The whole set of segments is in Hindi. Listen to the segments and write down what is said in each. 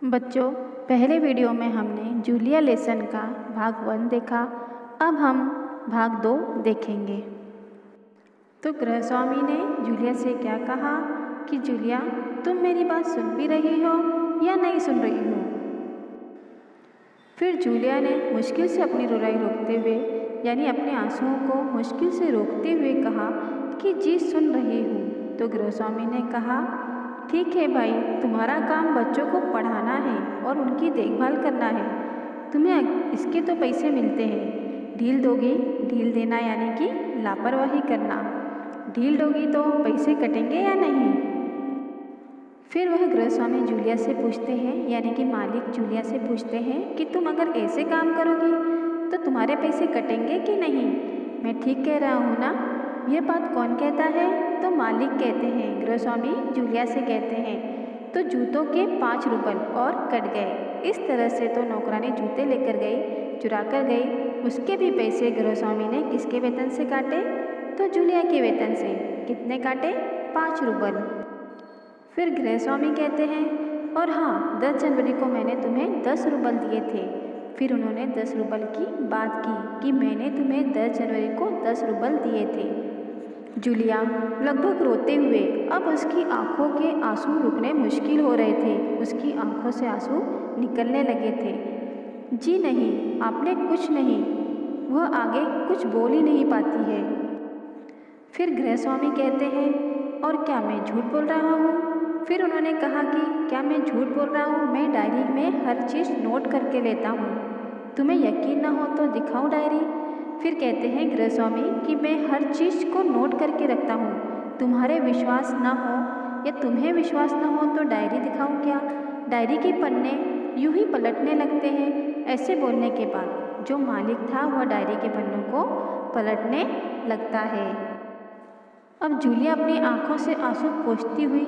बच्चों, पहले वीडियो में हमने जूलिया लेसन का भाग 1 देखा। अब हम भाग 2 देखेंगे। तो गृहस्वामी ने जूलिया से क्या कहा कि जूलिया, तुम मेरी बात सुन भी रही हो या नहीं सुन रही हो। फिर जूलिया ने मुश्किल से अपनी रुलाई रोकते हुए, यानी अपने आंसुओं को मुश्किल से रोकते हुए कहा कि जी सुन रही हूँ। तो गृहस्वामी ने कहा, ठीक है भाई, तुम्हारा काम बच्चों को पढ़ाना है और उनकी देखभाल करना है। तुम्हें इसके तो पैसे मिलते हैं। ढील दोगी, ढील देना यानी कि लापरवाही करना। ढील दोगी तो पैसे कटेंगे या नहीं। फिर वह गृहस्वामी जूलिया से पूछते हैं, यानी कि मालिक जूलिया से पूछते हैं कि तुम अगर ऐसे काम करोगी तो तुम्हारे पैसे कटेंगे कि नहीं। मैं ठीक कह रहा हूँ ना। यह बात कौन कहता है? तो मालिक कहते हैं। गृहस्वामी जूलिया से कहते हैं, तो जूतों के 5 रूबल और कट गए। इस तरह से तो नौकरानी जूते लेकर गई, चुरा कर गई। उसके भी पैसे गृहस्वामी ने किसके वेतन से काटे? तो जूलिया के वेतन से। कितने काटे? 5 रूबल। फिर गृहस्वामी कहते हैं, और हाँ, 10 जनवरी को मैंने तुम्हें 10 रूबल दिए थे। फिर उन्होंने 10 रूबल की बात की कि मैंने तुम्हें 10 जनवरी को 10 रूबल दिए थे। जूलिया लगभग रोते हुए, अब उसकी आंखों के आंसू रुकने मुश्किल हो रहे थे। उसकी आंखों से आंसू निकलने लगे थे। जी नहीं, आपने कुछ नहीं। वह आगे कुछ बोल ही नहीं पाती है। फिर गृहस्वामी कहते हैं, और क्या मैं झूठ बोल रहा हूँ? फिर उन्होंने कहा कि क्या मैं झूठ बोल रहा हूँ? मैं डायरी में हर चीज़ नोट करके लेता हूँ। तुम्हें यकीन ना हो तो दिखाऊँ डायरी? फिर कहते हैं गृहस्वामी कि मैं हर चीज़ को नोट करके रखता हूँ। तुम्हारे विश्वास ना हो या तुम्हें विश्वास ना हो तो डायरी दिखाऊँ क्या? डायरी के पन्ने यूं ही पलटने लगते हैं। ऐसे बोलने के बाद जो मालिक था वह डायरी के पन्नों को पलटने लगता है। अब जूलिया अपनी आंखों से आंसू पोंछती हुई,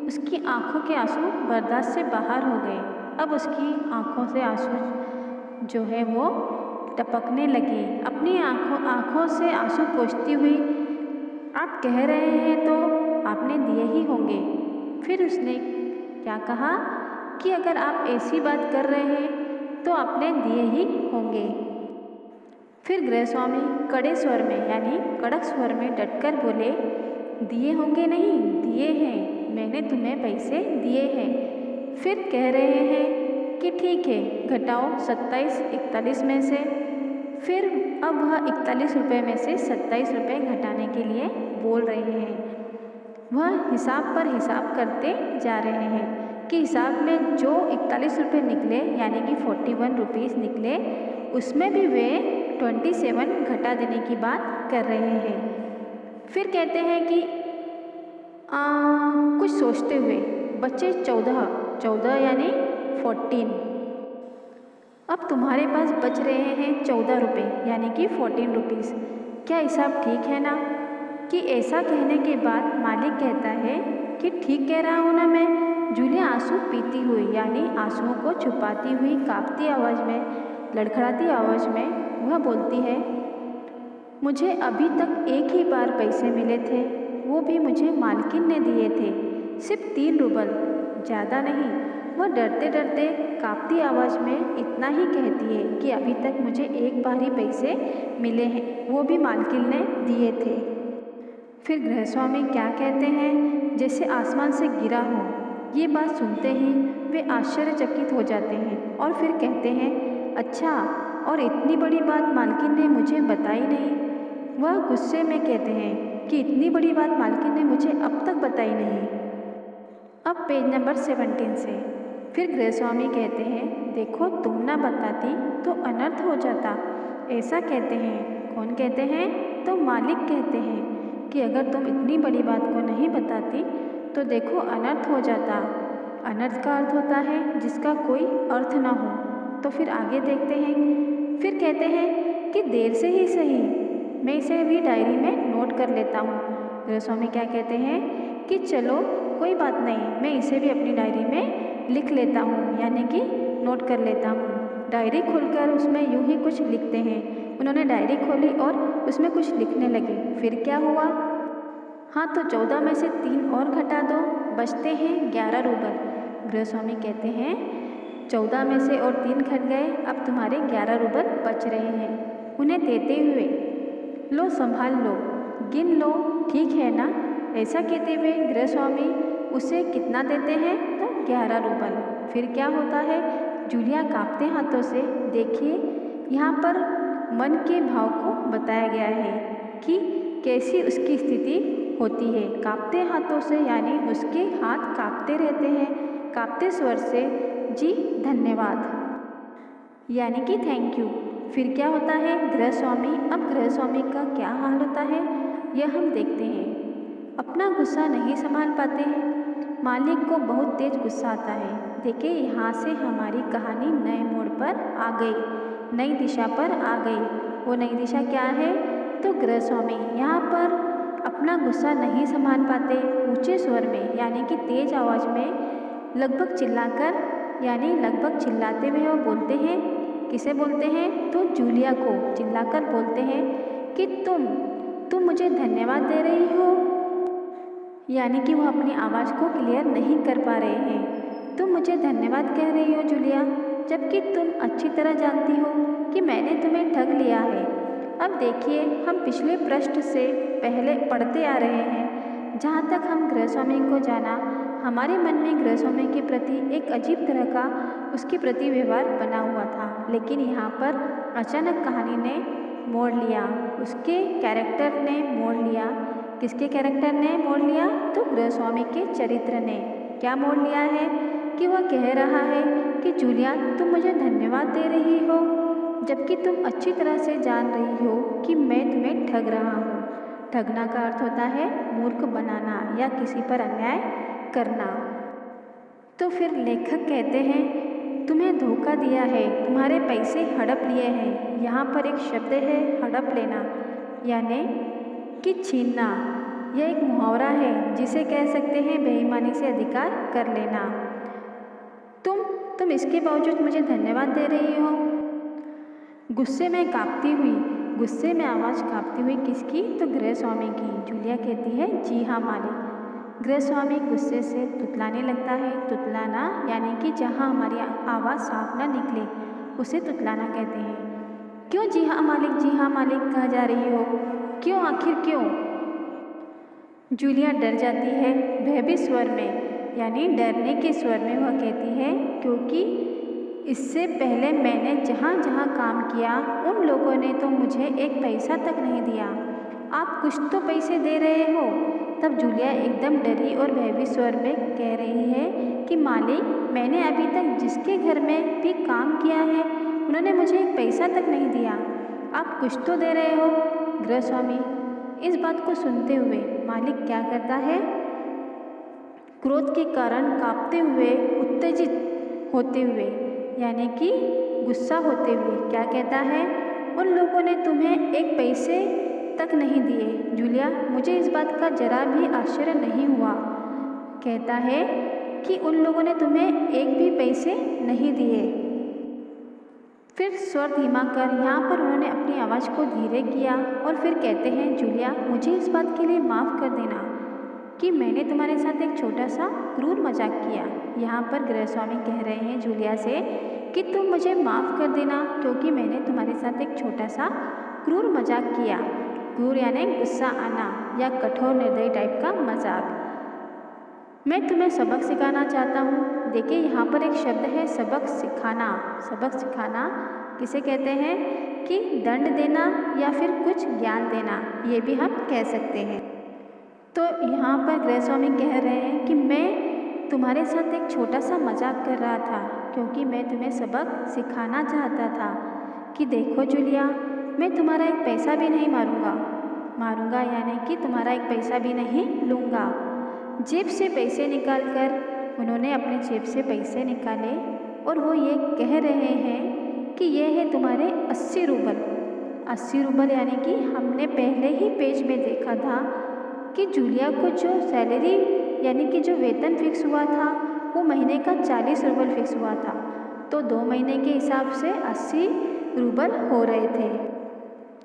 उसकी आंखों के आंसू बर्दाश्त से बाहर हो गए। अब उसकी आंखों से आंसू जो है वो टपकने लगे। अपनी आंखों से आंसू पोंछती हुई, आप कह रहे हैं तो आपने दिए ही होंगे। फिर उसने क्या कहा कि अगर आप ऐसी बात कर रहे हैं तो आपने दिए ही होंगे। फिर गृहस्वामी कड़े स्वर में, यानी कड़क स्वर में डटकर बोले, दिए होंगे नहीं, दिए हैं। मैंने तुम्हें पैसे दिए हैं। फिर कह रहे हैं कि ठीक है, घटाओ 27 41 में से। फिर अब वह 41 रुपये में से 27 रुपये घटाने के लिए बोल रहे हैं। वह हिसाब पर हिसाब करते जा रहे हैं कि हिसाब में जो 41 रुपये निकले, यानी कि 41 रुपीज़ निकले, उसमें भी वे 27 घटा देने की बात कर रहे हैं। फिर कहते हैं कि कुछ सोचते हुए, बच्चे 14 यानी 14। अब तुम्हारे पास बच रहे हैं 14 रुपये, यानी कि 14 रुपीज़। क्या हिसाब ठीक है ना? कि ऐसा कहने के बाद मालिक कहता है कि ठीक कह रहा हूँ ना मैं। जूलिया आंसू पीती हुई, यानी आंसुओं को छुपाती हुई, कांपती आवाज़ में, लड़खड़ाती आवाज़ में वह बोलती है, मुझे अभी तक एक ही बार पैसे मिले थे, वो भी मुझे मालकिन ने दिए थे, सिर्फ 3 रूबल, ज़्यादा नहीं। वह डरते डरते कांपती आवाज़ में इतना ही कहती है कि अभी तक मुझे एक बार ही पैसे मिले हैं, वो भी मालकिन ने दिए थे। फिर गृहस्वामी क्या कहते हैं, जैसे आसमान से गिरा हो। ये बात सुनते ही वे आश्चर्यचकित हो जाते हैं और फिर कहते हैं, अच्छा, और इतनी बड़ी बात मालकिन ने मुझे बताई नहीं। वह गुस्से में कहते हैं कि इतनी बड़ी बात मालकिन ने मुझे अब तक बताई नहीं। अब पेज नंबर 17 से फिर गृहस्वामी कहते हैं, देखो, तुम ना बताती तो अनर्थ हो जाता। ऐसा कहते हैं। कौन कहते हैं? तो मालिक कहते हैं कि अगर तुम इतनी बड़ी बात को नहीं बताती तो देखो अनर्थ हो जाता। अनर्थ का अर्थ होता है जिसका कोई अर्थ ना हो। तो फिर आगे देखते हैं। फिर कहते हैं कि देर से ही सही, मैं इसे भी डायरी में नोट कर लेता हूँ। गृहस्वामी क्या कहते हैं कि चलो कोई बात नहीं, मैं इसे भी अपनी डायरी में लिख लेता हूँ, यानी कि नोट कर लेता हूँ। डायरी खोलकर उसमें यूं ही कुछ लिखते हैं। उन्होंने डायरी खोली और उसमें कुछ लिखने लगे। फिर क्या हुआ? हाँ, तो 14 में से 3 और घटा दो, बचते हैं 11 रूबल। गृहस्वामी कहते हैं 14 में से और 3 घट गए, अब तुम्हारे 11 रूबल बच रहे हैं। उन्हें देते हुए, लो संभाल लो, गिन लो, ठीक है ना? ऐसा कहते हुए गृहस्वामी उसे कितना देते हैं? तो 11 रूबल। फिर क्या होता है? जूलिया कांपते हाथों से, देखिए यहाँ पर मन के भाव को बताया गया है कि कैसी उसकी स्थिति होती है। कांपते हाथों से यानी उसके हाथ कांपते रहते हैं, कांपते स्वर से, जी धन्यवाद यानी कि थैंक यू। फिर क्या होता है? गृहस्वामी, अब गृहस्वामी का क्या हाल होता है यह हम देखते हैं। अपना गुस्सा नहीं संभाल पाते हैं, मालिक को बहुत तेज गुस्सा आता है। देखिए यहाँ से हमारी कहानी नए मोड़ पर आ गई, नई दिशा पर आ गई। वो नई दिशा क्या है? तो गृहस्वामी यहाँ पर अपना गुस्सा नहीं संभाल पाते, ऊंचे स्वर में यानी कि तेज आवाज़ में लगभग चिल्लाकर यानी लगभग चिल्लाते हुए वो बोलते हैं। किसे बोलते हैं? तो जूलिया को चिल्लाकर बोलते हैं कि तुम मुझे धन्यवाद दे रही हो, यानी कि वो अपनी आवाज़ को क्लियर नहीं कर पा रहे हैं। तुम मुझे धन्यवाद कह रही हो जूलिया, जबकि तुम अच्छी तरह जानती हो कि मैंने तुम्हें ठग लिया है। अब देखिए हम पिछले पृष्ठ से पहले पढ़ते आ रहे हैं। जहाँ तक हम गृहस्वामी को जाना, हमारे मन में गृहस्वामी के प्रति एक अजीब तरह का उसके प्रति व्यवहार बना हुआ था, लेकिन यहाँ पर अचानक कहानी ने मोड़ लिया, उसके कैरेक्टर ने मोड़ लिया। किसके कैरेक्टर ने मोड़ लिया? तो गृहस्वामी के चरित्र ने। क्या मोड़ लिया है कि वह कह रहा है कि जूलिया तुम मुझे धन्यवाद दे रही हो, जबकि तुम अच्छी तरह से जान रही हो कि मैं तुम्हें ठग रहा हूँ। ठगना का अर्थ होता है मूर्ख बनाना या किसी पर अन्याय करना। तो फिर लेखक कहते हैं तुम्हें धोखा दिया है, तुम्हारे पैसे हड़प लिए हैं। यहाँ पर एक शब्द है हड़प लेना, यानी कि छीनना। यह एक मुहावरा है जिसे कह सकते हैं बेईमानी से अधिकार कर लेना। तुम इसके बावजूद मुझे धन्यवाद दे रही हो। गुस्से में कांपती हुई, गुस्से में आवाज़ कांपती हुई किसकी? तो गृहस्वामी की। जूलिया कहती है जी हाँ मालिक। गृहस्वामी गुस्से से तुतलाने लगता है। तुतलाना यानी कि जहाँ हमारी आवाज़ साफ ना निकले उसे तुतलाना कहते हैं। क्यों जी हाँ मालिक कहा जा रही हो? क्यों, आखिर क्यों? जूलिया डर जाती है, भयभीत स्वर में यानी डरने के स्वर में वह कहती है क्योंकि इससे पहले मैंने जहाँ जहाँ काम किया उन लोगों ने तो मुझे एक पैसा तक नहीं दिया। आप कुछ तो पैसे दे रहे हो। तब जूलिया एकदम डरी और भयभीत स्वर में कह रही है कि मालिक मैंने अभी तक जिसके घर में भी काम किया है उन्होंने मुझे एक पैसा तक नहीं दिया। आप कुछ तो दे रहे हो। गृहस्वामी इस बात को सुनते हुए मालिक क्या करता है? क्रोध के कारण कांपते हुए, उत्तेजित होते हुए यानी कि गुस्सा होते हुए क्या कहता है? उन लोगों ने तुम्हें एक पैसे तक नहीं दिए। जूलिया मुझे इस बात का जरा भी आश्चर्य नहीं हुआ। कहता है कि उन लोगों ने तुम्हें एक भी पैसे नहीं दिए। फिर स्वर धीमा कर यहाँ पर उन्होंने अपनी आवाज़ को धीरे किया और फिर कहते हैं जूलिया मुझे इस बात के लिए माफ़ कर देना कि मैंने तुम्हारे साथ एक छोटा सा क्रूर मजाक किया। यहाँ पर गृहस्वामी कह रहे हैं जूलिया से कि तुम मुझे माफ़ कर देना क्योंकि मैंने तुम्हारे साथ एक छोटा सा क्रूर मजाक किया। क्रूर यानी गुस्सा आना या कठोर निर्दयी टाइप का मजाक। मैं तुम्हें सबक सिखाना चाहता हूँ। देखिए यहाँ पर एक शब्द है सबक सिखाना। सबक सिखाना किसे कहते हैं? कि दंड देना या फिर कुछ ज्ञान देना, ये भी हम कह सकते हैं। तो यहाँ पर गृहस्वामी कह रहे हैं कि मैं तुम्हारे साथ एक छोटा सा मजाक कर रहा था क्योंकि मैं तुम्हें सबक सिखाना चाहता था कि देखो जूलिया मैं तुम्हारा एक पैसा भी नहीं मारूंगा यानी कि तुम्हारा एक पैसा भी नहीं लूँगा। जेब से पैसे निकालकर उन्होंने अपने जेब से पैसे निकाले और वो ये कह रहे हैं कि ये है तुम्हारे 80 रूबल। 80 रूबल यानी कि हमने पहले ही पेज में देखा था कि जूलिया को जो सैलरी यानी कि जो वेतन फिक्स हुआ था वो महीने का 40 रूबल फिक्स हुआ था। तो 2 महीने के हिसाब से 80 रूबल हो रहे थे,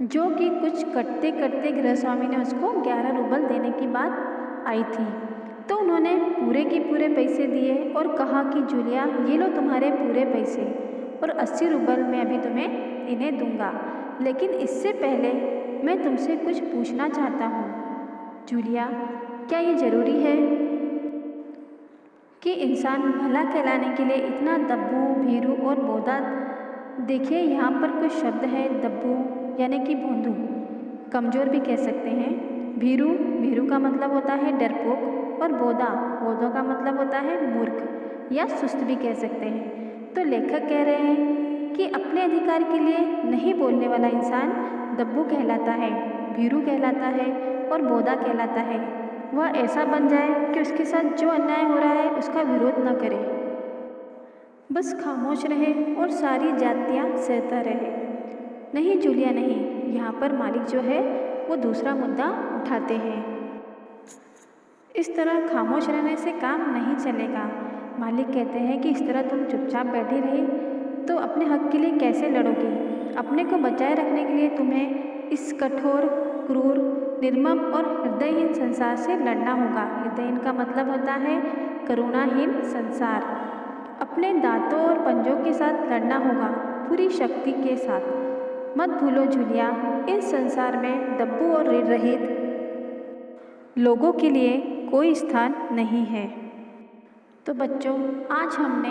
जो कि कुछ कटते कटते गृहस्वामी ने उसको 11 रूबल देने की बात आई थी। तो उन्होंने पूरे के पूरे पैसे दिए और कहा कि जूलिया, ये लो तुम्हारे पूरे पैसे और 80 रूबल मैं अभी तुम्हें इन्हें दूंगा, लेकिन इससे पहले मैं तुमसे कुछ पूछना चाहता हूँ। जूलिया, क्या ये ज़रूरी है कि इंसान भला कहलाने के लिए इतना दब्बू, भीरू और बोधा? देखिए, यहाँ पर कुछ शब्द है, दब्बू यानी कि भोंदू, कमज़ोर भी कह सकते हैं। भीरू, भीरू का मतलब होता है डरपोक, और बोधा, बोधा का मतलब होता है मूर्ख या सुस्त भी कह सकते हैं। तो लेखक कह रहे हैं कि अपने अधिकार के लिए नहीं बोलने वाला इंसान दब्बू कहलाता है, भीरू कहलाता है और बोधा कहलाता है। वह ऐसा बन जाए कि उसके साथ जो अन्याय हो रहा है उसका विरोध न करे, बस खामोश रहे और सारी जातियाँ सहता रहे। नहीं जूलिया नहीं, यहाँ पर मालिक जो है वो दूसरा मुद्दा उठाते हैं। इस तरह खामोश रहने से काम नहीं चलेगा। मालिक कहते हैं कि इस तरह तुम चुपचाप बैठी रही तो अपने हक के लिए कैसे लड़ोगी? अपने को बचाए रखने के लिए तुम्हें इस कठोर, क्रूर, निर्मम और हृदयहीन संसार से लड़ना होगा। हृदयहीन का मतलब होता है करुणाहीन संसार। अपने दांतों और पंजों के साथ लड़ना होगा, पूरी शक्ति के साथ। मत भूलो जूलिया, इस संसार में दब्बू और ऋण रहित लोगों के लिए कोई स्थान नहीं है। तो बच्चों, आज हमने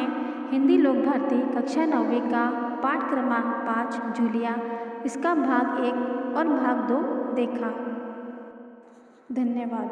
हिंदी लोक भारती कक्षा 9वीं का पाठ क्रमांक 5 जूलिया, इसका भाग 1 और भाग 2 देखा। धन्यवाद।